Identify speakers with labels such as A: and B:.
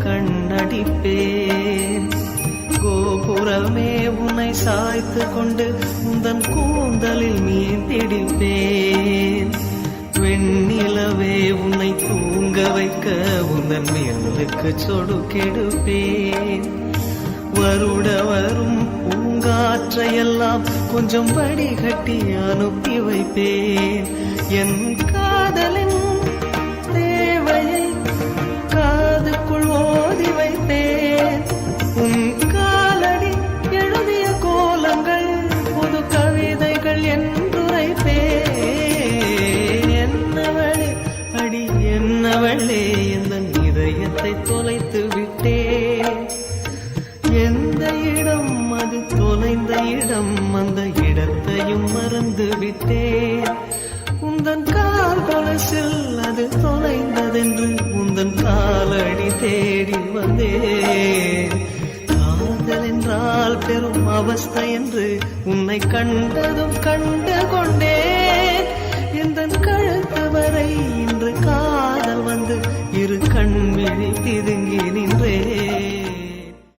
A: கண்ணடிப்பேன். கோபுரமே உன்னை சாய்த்து கொண்டு உந்தன் கூந்தலில் மீன் பிடிப்பேன். வெண்ணிலவே உன்னை தூங்க வைக்க உந்தன் மேலுக்கு சொடுக்கெடுப்பேன். வருட வரும் பூங்காற்றையெல்லாம் கொஞ்சம் வடிகட்டி அனுப்பி வைப்பேன். என் காதலின் தேவையை காதுக்குள் ஓதி வைப்பேன். உன் காலடி எழுதிய கோலங்கள் புது கவிதைகள் என்றுரைப்பேன். என்னவளே அடி என்னவளே எந்த இதயத்தை தொலைத்து விட்டேன். எந்த இடம் அது தொலைந்த இடம், அந்த இடத்தையும் மறந்து விட்டேன். உந்தன் கால் கொலசில் அது தொலைந்ததென்று உந்தன் காலடி தேடி வந்தேன். காதல் என்றால் பெரும் அவஸ்தை என்று உன்னை கண்டதும் கண்டு கொண்டேன். எந்த கழுத்து வரை